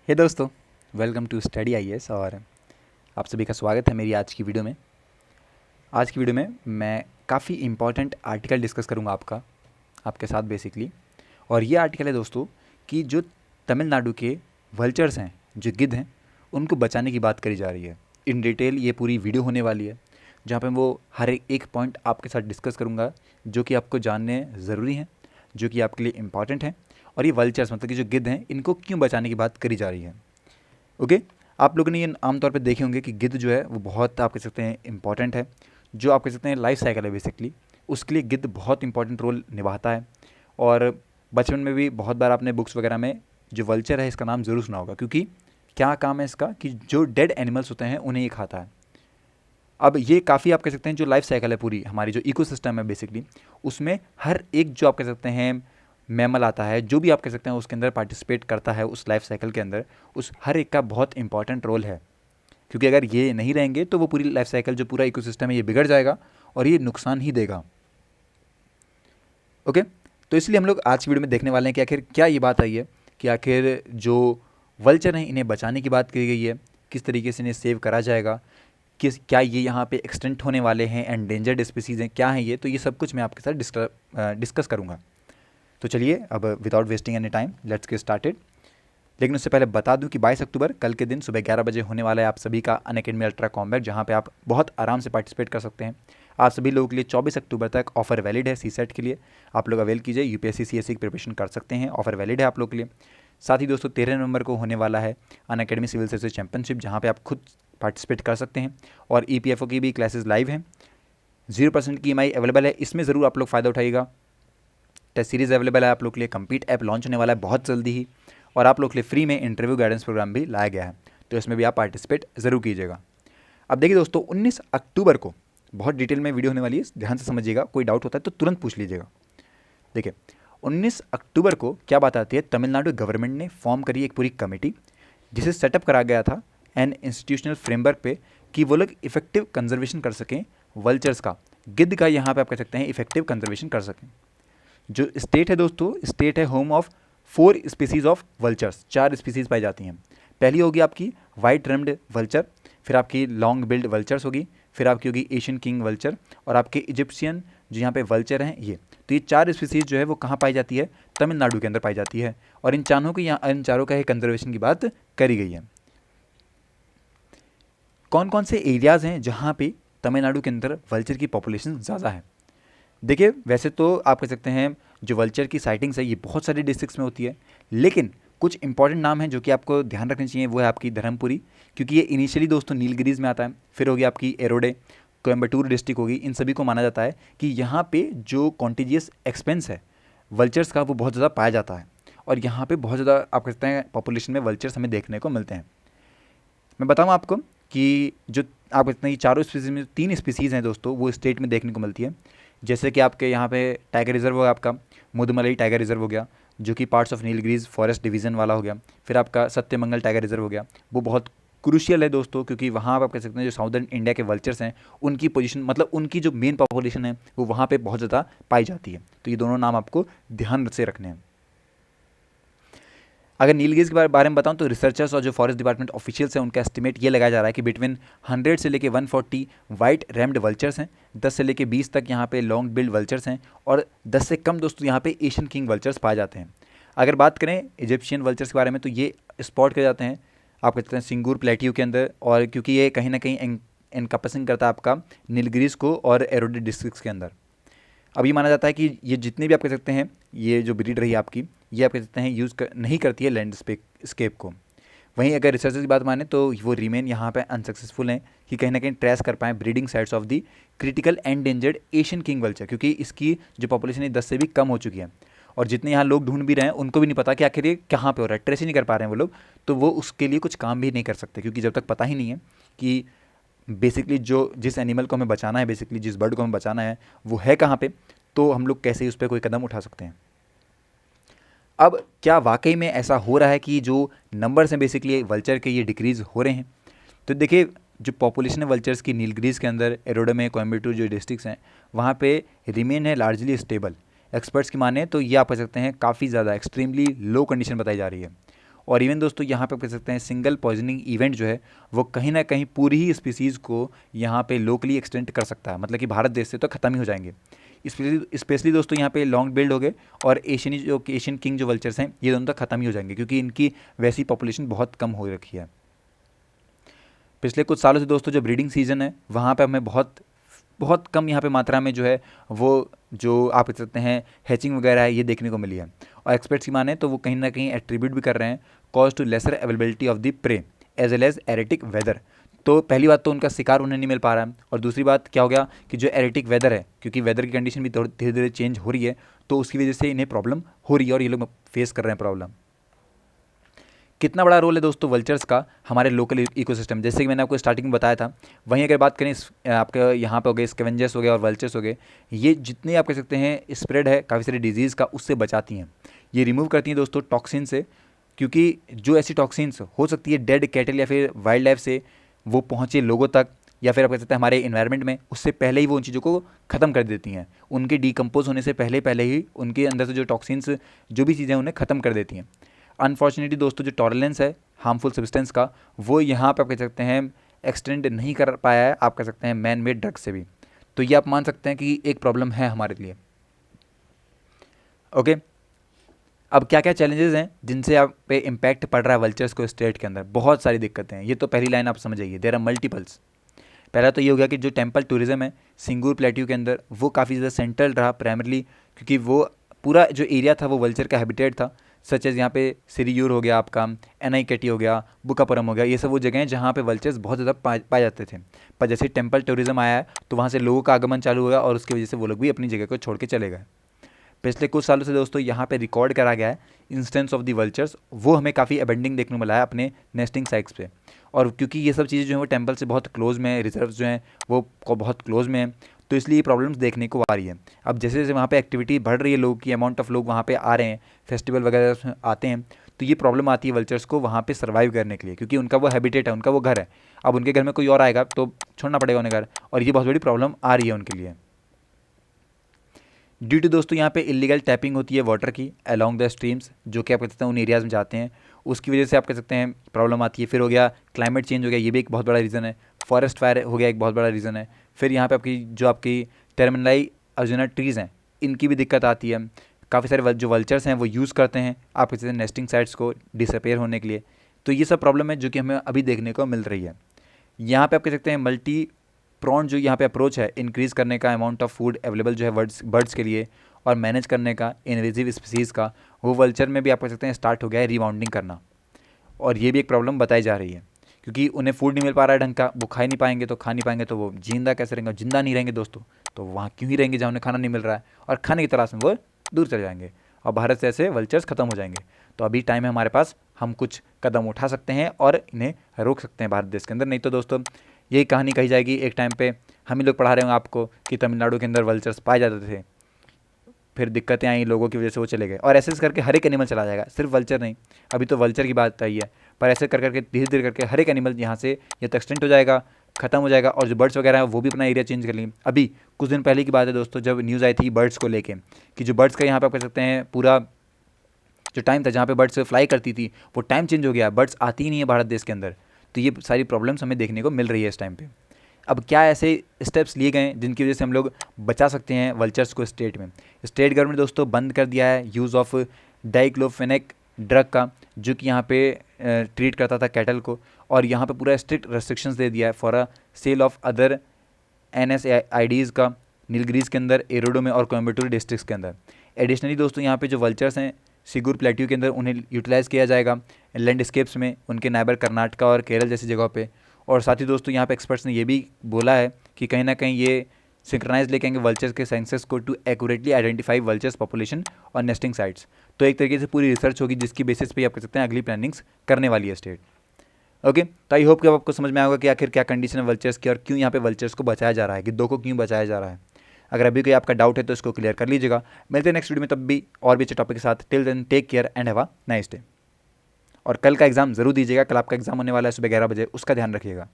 हे दोस्तों, welcome to study IAS और आप सभी का स्वागत है मेरी आज की वीडियो में। आज की वीडियो में मैं काफ़ी इम्पॉर्टेंट आर्टिकल डिस्कस करूंगा आपके साथ बेसिकली। और ये आर्टिकल है दोस्तों कि जो तमिलनाडु के वल्चर्स हैं, जो गिद्ध हैं, उनको बचाने की बात करी जा रही है। इन डिटेल ये पूरी वीडियो होने वाली है, जहाँ पे वो हर एक पॉइंट आपके साथ डिस्कस करूँगा जो कि आपको जानने ज़रूरी हैं, जो कि आपके लिए इम्पॉर्टेंट हैं। और ये वल्चर्स मतलब कि जो गिद्ध हैं, इनको क्यों बचाने की बात करी जा रही है। ओके। आप लोगों ने ये आमतौर पे देखे होंगे कि गिद्ध जो है वो बहुत आप कह सकते हैं इम्पॉर्टेंट है। जो आप कह सकते हैं लाइफ साइकिल है बेसिकली, उसके लिए गिद्ध बहुत इंपॉर्टेंट रोल निभाता है। और बचपन में भी बहुत बार आपने बुक्स वगैरह में जो वल्चर है इसका नाम ज़रूर सुना होगा, क्योंकि क्या काम है इसका कि जो डेड एनिमल्स होते हैं उन्हें ये खाता है। अब ये काफ़ी आप कह सकते हैं जो लाइफ साइकिल है पूरी हमारी जो इकोसिस्टम है बेसिकली, उसमें हर एक जो आप कह सकते हैं मैमल आता है, जो भी आप कह सकते हैं उसके अंदर पार्टिसिपेट करता है उस लाइफ साइकिल के अंदर, उस हर एक का बहुत इंपॉर्टेंट रोल है। क्योंकि अगर ये नहीं रहेंगे तो वो पूरी लाइफ साइकिल जो पूरा इकोसिस्टम है ये बिगड़ जाएगा और ये नुकसान ही देगा। ओके। तो इसलिए हम लोग आज की वीडियो में देखने वाले हैं कि आखिर क्या ये बात आई है कि आखिर जो वल्चर हैं इन्हें बचाने की बात की गई है, किस तरीके से इन्हें सेव करा जाएगा, किस क्या ये यहाँ पे एक्सटेंट होने वाले हैं, एंडेंजर्ड स्पीसीज़ हैं, क्या हैं ये, तो ये सब कुछ मैं आपके साथ डिस्कस करूँगा। तो चलिए अब without wasting any time let's get started. लेकिन उससे पहले बता दूं कि 22 अक्टूबर कल के दिन सुबह 11 बजे होने वाला है आप सभी का अनअकैडमी अल्ट्रा कॉम्बैट, जहां पे आप बहुत आराम से पार्टिसिपेट कर सकते हैं। आप सभी लोगों के लिए 24 अक्टूबर तक ऑफर वैलिड है सीसेट के लिए। आप लोग अवेल कीजिए, यूपीएससी सीएससी की प्रिपरेशन कर सकते हैं, ऑफर वैलिड है आप लोग के लिए। साथ ही दोस्तों 13 नवंबर को होने वाला है अनअकैडमी सिविल सर्विसेज चैंपियनशिप, जहाँ पे आप खुद पार्टिसिपेट कर सकते हैं। और ईपीएफओ की भी क्लासेस लाइव हैं, 0% की EMI अवेलेबल है, इसमें ज़रूर आप लोग फ़ायदा उठाइएगा। टेस्ट सीरीज़ अवेलेबल है आप लोग के लिए, कंप्लीट ऐप लॉन्च होने वाला है बहुत जल्दी ही, और आप लोग के लिए फ्री में इंटरव्यू गाइडेंस प्रोग्राम भी लाया गया है, तो इसमें भी आप पार्टिसिपेट ज़रूर कीजिएगा। अब देखिए दोस्तों, 19 अक्टूबर को बहुत डिटेल में वीडियो होने वाली है, ध्यान से समझिएगा, कोई डाउट होता है तो तुरंत पूछ लीजिएगा। देखिए 19 अक्टूबर को क्या बात आती है, तमिलनाडु गवर्नमेंट ने फॉर्म करी एक पूरी कमेटी, जिसे सेटअप करा गया था एन इंस्टीट्यूशनल फ्रेमवर्क पे, कि वो लोग इफेक्टिव कंजर्वेशन कर सकें वल्चर्स का, गिद्ध का यहाँ पे आप कह सकते हैं इफेक्टिव कंजर्वेशन कर सकें। जो स्टेट है दोस्तों, स्टेट है home of 4 species of vultures, 4 species पाई जाती हैं। पहली होगी आपकी वाइट रम्ड वल्चर, फिर आपकी लॉन्ग बिल्ड वल्चर्स होगी, फिर आपकी होगी एशियन किंग वल्चर, और आपके इजिप्शियन जो यहाँ पे वल्चर हैं ये। तो ये 4 स्पीसीज जो है वो कहाँ पाई जाती है, तमिलनाडु के अंदर पाई जाती है। और इन चारों का ही कंजर्वेशन की बात करी गई है। कौन कौन से एरियाज़ हैं जहाँ पे तमिलनाडु के अंदर वल्चर की पॉपुलेशन ज़्यादा है। देखिए वैसे तो आप कह सकते हैं जो वल्चर की साइटिंग्स है ये बहुत सारे डिस्ट्रिक्ट्स में होती है, लेकिन कुछ इंपॉर्टेंट नाम हैं जो कि आपको ध्यान रखने चाहिए। वो है आपकी धर्मपुरी, क्योंकि ये इनिशियली दोस्तों नीलगिरीज में आता है। फिर होगी आपकी एरोडे, कोयम्बटूर डिस्ट्रिक्ट होगी। इन सभी को माना जाता है कि यहाँ पे जो कॉन्टीजियस एक्सपेंस है वल्चर्स का वो बहुत ज़्यादा पाया जाता है, और यहाँ पे बहुत ज़्यादा आप कह सकते हैं पॉपुलेशन में वल्चर्स हमें देखने को मिलते हैं। मैं बताऊँ आपको कि जो आप इतने ही चारों स्पीसीज में 3 स्पीसीज़ हैं दोस्तों वो स्टेट में देखने को मिलती है। जैसे कि आपके यहाँ पे टाइगर रिजर्व होगा, आपका मुदमलई टाइगर रिजर्व हो गया, जो कि parts of Nilgiris forest division वाला हो गया। फिर आपका सत्यमंगल टाइगर रिजर्व हो गया, वो बहुत क्रूशियल है दोस्तों, क्योंकि वहाँ आप कह सकते हैं जो साउदर्न इंडिया के वल्चर्स हैं उनकी पोजीशन, मतलब उनकी जो मेन पॉपुलेशन है वो वहाँ पे बहुत ज़्यादा पाई जाती है। तो ये दोनों नाम आपको ध्यान से रखने हैं। अगर नीलगिरीज के बारे में बताऊं तो रिसर्चर्स और जो फॉरेस्ट डिपार्टमेंट ऑफिशियल्स हैं उनका एस्टिमेट ये लगाया जा रहा है कि बिटवीन 100 से लेके 140 वाइट रैम्ड वल्चर्स हैं, 10 से लेके 20 तक यहाँ पे लॉन्ग बिल्ड वल्चर्स हैं, और 10 से कम दोस्तों यहाँ पे एशियन किंग वल्चर्स पाए जाते हैं। अगर बात करें इजिप्शियन वल्चर्स के बारे में तो ये स्पॉट किए जाते हैं आप कहते हैं सिंगूर प्लेट्यू के अंदर, और क्योंकि ये कहीं ना कहीं एनकपसिंग करता है आपका नीलगिरीज को और एरोडे डिस्ट्रिक्ट्स के अंदर। अब ये माना जाता है कि ये जितने भी आप कह सकते हैं ये जो ब्रीड रही आपकी, ये आप कह सकते हैं नहीं करती है लैंडस्केप को। वहीं अगर रिसर्चर्स की बात माने तो वो रिमेन यहाँ पे अनसक्सेसफुल हैं कि कहीं ना कहीं ट्रेस कर पाएँ breeding sites of the critical endangered Asian king vulture, क्योंकि इसकी जो पॉपुलेशन है 10 से भी कम हो चुकी है। और जितने यहाँ लोग ढूंढ भी रहे हैं उनको भी नहीं पता कि आखिर ये कहाँ पे हो रहा है, ट्रेस ही नहीं कर पा रहे हैं वो लोग, तो वो उसके लिए कुछ काम भी नहीं कर सकते, क्योंकि जब तक पता ही नहीं है कि बेसिकली जो जिस एनिमल को हमें बचाना है, बेसिकली जिस बर्ड को हमें बचाना है वो है कहाँ पे, तो हम लोग कैसे उस पर कोई कदम उठा सकते हैं। अब क्या वाकई में ऐसा हो रहा है कि जो नंबर्स हैं बेसिकली वल्चर के ये डिक्रीज़ हो रहे हैं? तो देखिए जो पॉपुलेशन है वल्चर्स की नीलगिरीज के अंदर, एरोडा में, कोयम्बटूर जो डिस्ट्रिक्ट्स हैं वहाँ पे रिमेन है लार्जली स्टेबल। एक्सपर्ट्स की माने तो ये आप कह सकते हैं काफ़ी ज़्यादा एक्सट्रीमली लो कंडीशन बताई जा रही है। और इवन दोस्तों यहाँ पे आप कह सकते हैं सिंगल पॉइजनिंग इवेंट जो है वो कहीं ना कहीं पूरी ही स्पीसीज़ को यहाँ पे लोकली एक्सटेंड कर सकता है, मतलब कि भारत देश से तो ख़त्म ही हो जाएंगे। स्पेशली दोस्तों यहाँ पे लॉन्ग बिल्ड हो गए और एशियन किंग जो वल्चर्स हैं ये दोनों तो ख़त्म ही हो जाएंगे, क्योंकि इनकी वैसी पॉपुलेशन बहुत कम हो रखी है। पिछले कुछ सालों से दोस्तों जो ब्रीडिंग सीजन है वहाँ पे हमें बहुत बहुत कम यहाँ पे मात्रा में जो है वो जो आप कह सकते हैं हैचिंग वगैरह है ये देखने को मिली है। और एक्सपर्ट्स की माने तो वो कहीं ना कहीं एट्रीब्यूट भी कर रहे हैं cause to lesser availability of the prey as well as erratic weather. तो पहली बात तो उनका शिकार उन्हें नहीं मिल पा रहा है, और दूसरी बात क्या हो गया कि जो एरेटिक वेदर है, क्योंकि वेदर की कंडीशन भी धीरे धीरे चेंज हो रही है, तो उसकी वजह से इन्हें प्रॉब्लम हो रही है और ये लोग फेस कर रहे हैं प्रॉब्लम। कितना बड़ा रोल है दोस्तों वल्चर्स का हमारे लोकल इकोसिस्टम, जैसे कि मैंने आपको स्टार्टिंग में बताया था। वहीं अगर बात करें आपके यहाँ पे हो गए स्कैवेंजर्स हो गए और वल्चर्स हो गए, ये जितने आप कह सकते हैं स्प्रेड है काफ़ी सारी डिजीज़ का उससे बचाती हैं, ये रिमूव करती हैं दोस्तों टॉक्सिन से, क्योंकि जो ऐसी टॉक्सिन्स हो सकती है डेड कैटल या फिर वाइल्ड लाइफ से वो पहुँचे लोगों तक या फिर आप कह सकते हैं हमारे इन्वायरमेंट में, उससे पहले ही वो उन चीज़ों को ख़त्म कर देती हैं। उनके डिकम्पोज होने से पहले पहले ही उनके अंदर से जो टॉक्सिन्स जो भी चीज़ें उन्हें ख़त्म कर देती हैं। अनफॉर्चुनेटली दोस्तों जो टॉलरेंस है हार्मफुल सब्सटेंस का वो यहाँ पे आप कह सकते हैं एक्सटेंड नहीं कर पाया है, आप कह सकते हैं मैन मेड ड्रग से भी। तो ये आप मान सकते हैं कि एक प्रॉब्लम है हमारे लिए। ओके, अब क्या क्या चैलेंजेस हैं जिनसे आप पे इम्पैक्ट पड़ रहा है वल्चर्स को स्टेट के अंदर? बहुत सारी दिक्कतें हैं, ये तो पहली लाइन आप समझ आइए, देयर आर मल्टीपल्स। पहला तो ये हो गया कि जो टेम्पल टूरिज्म है सिंगूर प्लेट्यू के अंदर वो काफ़ी ज़्यादा सेंट्रल रहा प्राइमरली, क्योंकि वो पूरा जो एरिया था वो वल्चर का हैबिटेट था। सच एज यहाँ पे सिरियूर हो गया, आपका एनआईकेटी हो गया, बुकापुरम हो गया, ये सब वो जगह हैं जहाँ पे वल्चर्स बहुत ज़्यादा पाए जाते थे। पर जैसे टेम्पल टूरिज्म आया है तो वहाँ से लोगों का आगमन चालू हो गया और उसकी वजह से वो लोग भी अपनी जगह को छोड़ के चले गए। पिछले कुछ सालों से दोस्तों यहाँ पे रिकॉर्ड करा गया है इंस्टेंस ऑफ दी वल्चर्स, वो हमें काफ़ी अबेंडिंग देखने को मिला है अपने नेस्टिंग साइट्स पे। और क्योंकि ये सब चीज़ें जो हैं वो टेम्पल से बहुत क्लोज में है, रिजर्व जो हैं वो बहुत क्लोज में है, तो इसलिए ये प्रॉब्लम्स देखने को आ रही है। अब जैसे जैसे वहाँ पे एक्टिविटी बढ़ रही है, लोगों की अमाउंट ऑफ लोग वहाँ पे आ रहे हैं, फेस्टिवल वगैरह आते हैं, तो ये प्रॉब्लम आती है वल्चर्स को वहाँ पे सर्वाइव करने के लिए, क्योंकि उनका वो हैबिटेट है, उनका वो घर है। अब उनके घर में कोई और आएगा तो छोड़ना पड़ेगा उन्हें घर, और ये बहुत बड़ी प्रॉब्लम आ रही है उनके लिए। ड्यू टू दोस्तों यहाँ पे इलीगल टैपिंग होती है वाटर की अलॉन्ग द स्ट्रीम्स, जो कि आप कह सकते हैं उन एरियाज़ में जाते हैं, उसकी वजह से आप कह सकते हैं प्रॉब्लम आती है। फिर हो गया क्लाइमेट चेंज हो गया, ये भी एक बहुत बड़ा रीज़न है। फॉरेस्ट फायर हो गया एक बहुत बड़ा रीज़न है। फिर यहाँ पे आपकी टर्मिनलाई अर्जुना ट्रीज़ हैं, इनकी भी दिक्कत आती है। काफ़ी सारे जो वल्चर्स हैं वो यूज़ करते हैं आप कह सकते हैं नेस्टिंग साइट्स को डिसअपेयर होने के लिए। तो ये सब प्रॉब्लम है जो कि हमें अभी देखने को मिल रही है। यहाँ पे आप कह सकते हैं मल्टी प्रॉन जो यहाँ पे अप्रोच है इंक्रीज़ करने का अमाउंट ऑफ फूड अवेलेबल जो है बर्ड्स के लिए और मैनेज करने का इन्वेजिव स्पीसीज़ का, वो वल्चर में भी आप कह सकते हैं स्टार्ट हो गया है रिबाउंडिंग करना। और ये भी एक प्रॉब्लम बताई जा रही है, क्योंकि उन्हें फूड नहीं मिल पा रहा है ढंग का, वो खा ही नहीं पाएंगे, तो खा नहीं पाएंगे तो वो जिंदा कैसे रहेंगे? जिंदा नहीं रहेंगे दोस्तों, तो वहाँ क्यों ही रहेंगे जहाँ उन्हें खाना नहीं मिल रहा है, और खाने की तलाश में वो दूर चले जाएंगे और भारत से ऐसे वल्चर्स खत्म हो जाएंगे। तो अभी टाइम है हमारे पास, हम कुछ कदम उठा सकते हैं और इन्हें रोक सकते हैं भारत देश के अंदर। नहीं तो दोस्तों यही कहानी कही जाएगी एक टाइम पे, हम ही लोग पढ़ा रहे होंगे आपको कि तमिलनाडु के अंदर वल्चर्स पाए जाते थे, फिर दिक्कतें आई लोगों की वजह से वो चले गए, और ऐसे करके हर एक एनिमल चला जाएगा, सिर्फ वल्चर नहीं। अभी तो वल्चर की बात आई है, पर ऐसे कर करके धीरे धीरे करके हर एक एनिमल यहाँ से ये तो एक्सटेंट हो जाएगा, खत्म हो जाएगा, और जो बर्ड्स वगैरह हैं वो भी अपना एरिया चेंज कर लेंगे। अभी कुछ दिन पहले की बात है दोस्तों, जब न्यूज़ आई थी बर्ड्स को लेके कि जो बर्ड्स का यहाँ पे आप कह सकते हैं पूरा जो टाइम था जहाँ पे बर्ड्स फ्लाई करती थी वो टाइम चेंज हो गया, बर्ड्स आती ही नहीं है भारत देश के अंदर। तो ये सारी प्रॉब्लम्स हमें देखने को मिल रही है इस टाइम पे। अब क्या ऐसे स्टेप्स लिए गए हैं जिनकी वजह से हम लोग बचा सकते हैं वल्चर्स को स्टेट में? स्टेट गवर्नमेंट दोस्तों बंद कर दिया है यूज़ ऑफ डाइक्लोफेनेक ड्रग का, जो कि यहाँ पे ट्रीट करता था कैटल को, और यहाँ पे पूरा स्ट्रिक्ट रेस्ट्रिक्शंस दे दिया है for a sale of other NSAIDs का नीलगिरीज के अंदर, एरोडो में और कोयम्बटूर डिस्ट्रिक्ट्स के अंदर। एडिशनली दोस्तों यहाँ पे जो वल्चर्स हैं सिगुर प्लेट्यू के अंदर उन्हें यूटिलाइज़ किया जाएगा लैंडस्केप्स में, उनके नाइबर कर्नाटका और केरल जैसी जगहों पे। और साथ ही दोस्तों यहाँ पे एक्सपर्ट्स ने ये भी बोला है कि कहीं ना कहीं ये सिंक्रोनाइज लेके आएंगे वल्चर्स के सेंसस को to accurately identify vultures population और नेस्टिंग साइट्स। तो एक तरीके से पूरी रिसर्च होगी जिसकी बेसिस पे आप कह सकते हैं अगली प्लानिंग्स करने वाली है स्टेट। ओके, तो आई होप कि आपको समझ में आएगा कि आखिर क्या कंडीशन है वल्चर्स की और क्यों यहाँ पे वल्चर्स को बचाया जा रहा है, गिद्धों को क्यों बचाया जा रहा है। अगर अभी कोई आपका डाउट है तो इसको क्लियर कर लीजिएगा। मिलते हैं नेक्स्ट वीडियो में तब भी और भी अच्छे टॉपिक के साथ। Till then take care and have a nice day. और कल का एग्जाम जरूर दीजिएगा, कल आपका एग्जाम होने वाला है सुबह 11 बजे, उसका ध्यान रखिएगा।